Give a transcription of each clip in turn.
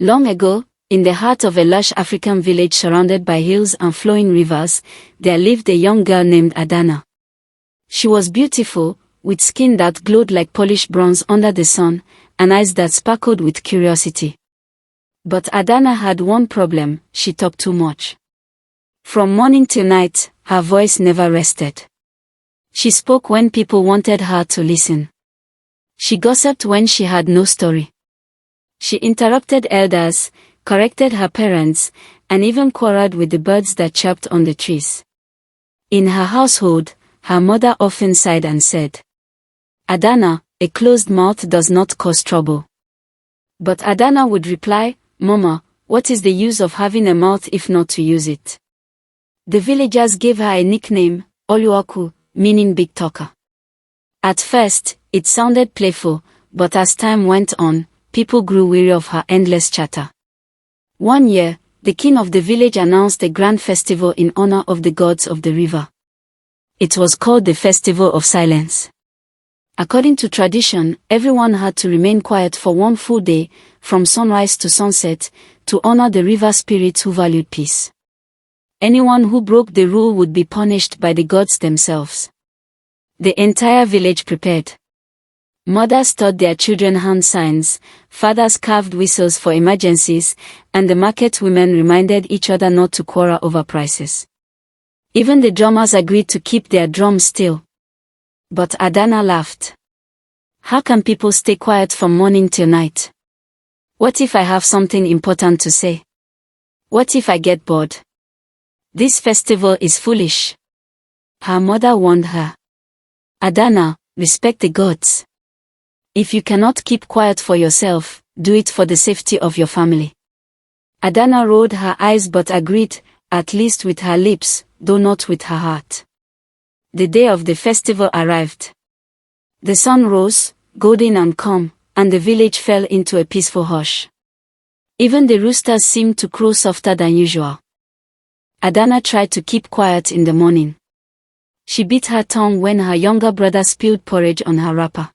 Long ago, in the heart of a lush African village surrounded by hills and flowing rivers, there lived a young girl named Adanna. She was beautiful, with skin that glowed like polished bronze under the sun, and eyes that sparkled with curiosity. But Adanna had one problem: she talked too much. From morning till night, her voice never rested. She spoke when people wanted her to listen. She gossiped when she had no story. She interrupted elders, corrected her parents, and even quarreled with the birds that chirped on the trees. In her household, her mother often sighed and said, "Adanna, a closed mouth does not cause trouble." But Adanna would reply, "Mama, what is the use of having a mouth if not to use it?" The villagers gave her a nickname, Oluoku, meaning big talker. At first, it sounded playful, but as time went on, people grew weary of her endless chatter. One year, the king of the village announced a grand festival in honor of the gods of the river. It was called the Festival of Silence. According to tradition, everyone had to remain quiet for one full day, from sunrise to sunset, to honor the river spirits who valued peace. Anyone who broke the rule would be punished by the gods themselves. The entire village prepared. Mothers taught their children hand signs, fathers carved whistles for emergencies, and the market women reminded each other not to quarrel over prices. Even the drummers agreed to keep their drums still. But Adanna laughed. "How can people stay quiet from morning till night? What if I have something important to say? What if I get bored? This festival is foolish." Her mother warned her. "Adanna, respect the gods. If you cannot keep quiet for yourself, do it for the safety of your family." Adanna rolled her eyes but agreed, at least with her lips, though not with her heart. The day of the festival arrived. The sun rose, golden and calm, and the village fell into a peaceful hush. Even the roosters seemed to crow softer than usual. Adanna tried to keep quiet in the morning. She bit her tongue when her younger brother spilled porridge on her wrapper.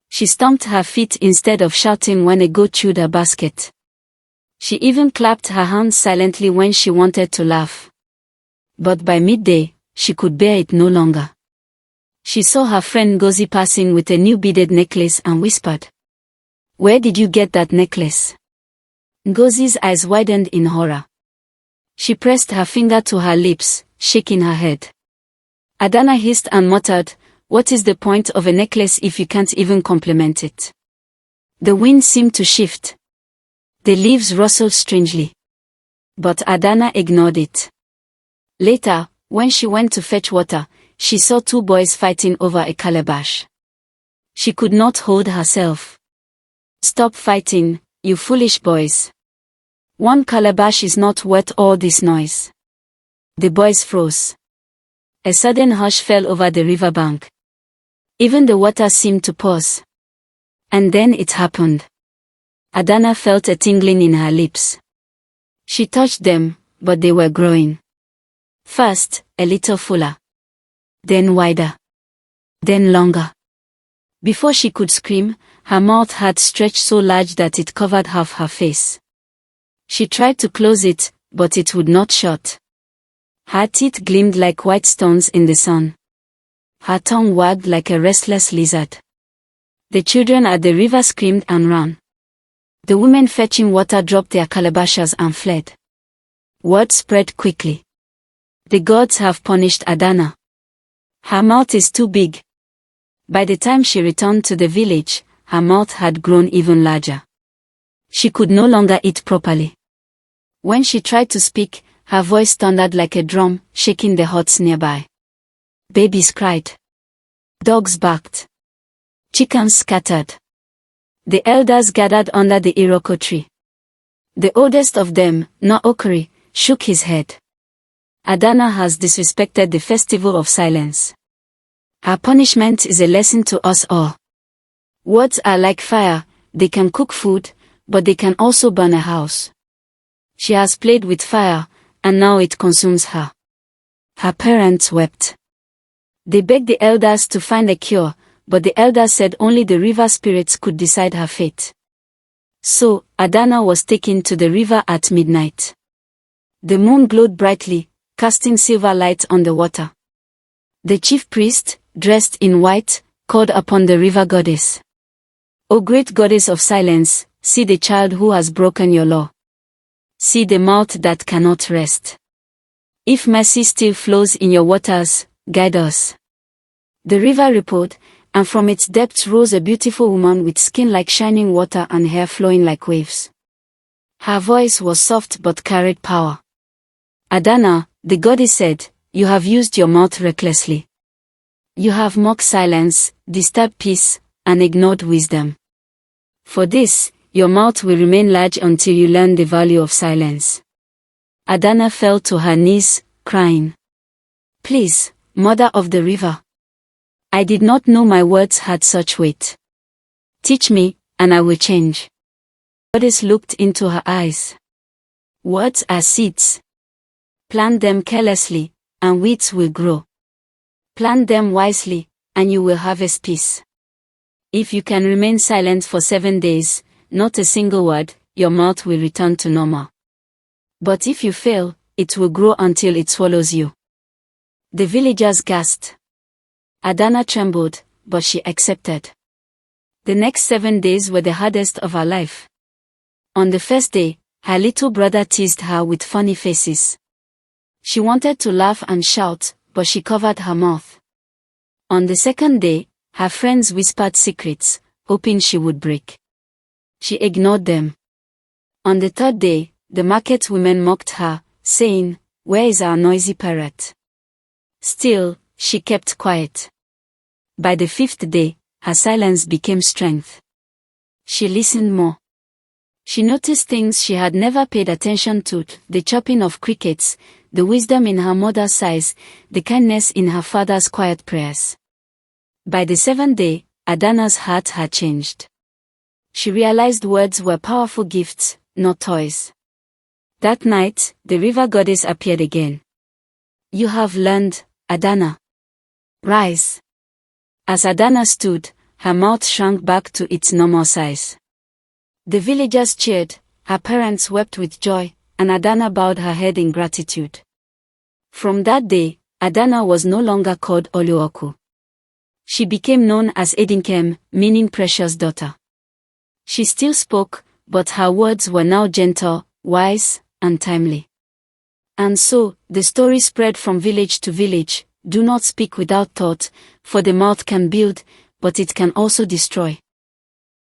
She stomped her feet instead of shouting when a goat chewed her basket. She even clapped her hands silently when she wanted to laugh. But by midday, she could bear it no longer. She saw her friend Ngozi passing with a new beaded necklace and whispered, "Where did you get that necklace?" Ngozi's eyes widened in horror. She pressed her finger to her lips, shaking her head. Adanna hissed and muttered, "What is the point of a necklace if you can't even compliment it?" The wind seemed to shift. The leaves rustled strangely. But Adanna ignored it. Later, when she went to fetch water, she saw two boys fighting over a calabash. She could not hold herself. "Stop fighting, you foolish boys. One calabash is not worth all this noise." The boys froze. A sudden hush fell over the riverbank. Even the water seemed to pause. And then it happened. Adanna felt a tingling in her lips. She touched them, but they were growing. First, a little fuller. Then wider. Then longer. Before she could scream, her mouth had stretched so large that it covered half her face. She tried to close it, but it would not shut. Her teeth gleamed like white stones in the sun. Her tongue wagged like a restless lizard. The children at the river screamed and ran. The women fetching water dropped their calabashes and fled. Word spread quickly. "The gods have punished Adanna. Her mouth is too big." By the time she returned to the village, her mouth had grown even larger. She could no longer eat properly. When she tried to speak, her voice thundered like a drum, shaking the huts nearby. Babies cried. Dogs barked. Chickens scattered. The elders gathered under the iroko tree. The oldest of them, Naokori, shook his head. "Adanna has disrespected the festival of silence. Her punishment is a lesson to us all. Words are like fire, they can cook food, but they can also burn a house. She has played with fire, and now it consumes her." Her parents wept. They begged the elders to find a cure, but the elders said only the river spirits could decide her fate. So, Adanna was taken to the river at midnight. The moon glowed brightly, casting silver light on the water. The chief priest, dressed in white, called upon the river goddess. O great goddess of silence, see the child who has broken your law. See the mouth that cannot rest. If mercy still flows in your waters, guide us. The river rippled, and from its depths rose a beautiful woman with skin like shining water and hair flowing like waves. Her voice was soft but carried power. Adanna, the goddess said, you have used your mouth recklessly. You have mocked silence, disturbed peace, and ignored wisdom. For this, your mouth will remain large until you learn the value of silence. Adanna fell to her knees, crying. Please, mother of the river. I did not know my words had such weight. Teach me, and I will change. The goddess looked into her eyes. Words are seeds. Plant them carelessly, and weeds will grow. Plant them wisely, and you will harvest peace. If you can remain silent for 7 days, not a single word, your mouth will return to normal. But if you fail, it will grow until it swallows you. The villagers gasped. Adanna trembled, but she accepted. The next 7 days were the hardest of her life. On the first day, her little brother teased her with funny faces. She wanted to laugh and shout, but she covered her mouth. On the second day, her friends whispered secrets, hoping she would break. She ignored them. On the third day, the market women mocked her, saying, "Where is our noisy parrot?" Still, she kept quiet. By the fifth day, her silence became strength. She listened more. She noticed things she had never paid attention to, the chirping of crickets, the wisdom in her mother's sighs, the kindness in her father's quiet prayers. By the seventh day, Adanna's heart had changed. She realized words were powerful gifts, not toys. That night, the river goddess appeared again. You have learned, Adanna. Rise. As Adanna stood, her mouth shrunk back to its normal size. The villagers cheered, her parents wept with joy, and Adanna bowed her head in gratitude. From that day, Adanna was no longer called Oluoku. She became known as Edinkem, meaning precious daughter. She still spoke, but her words were now gentle, wise, and timely. And so, the story spread from village to village. Do not speak without thought, for the mouth can build, but it can also destroy.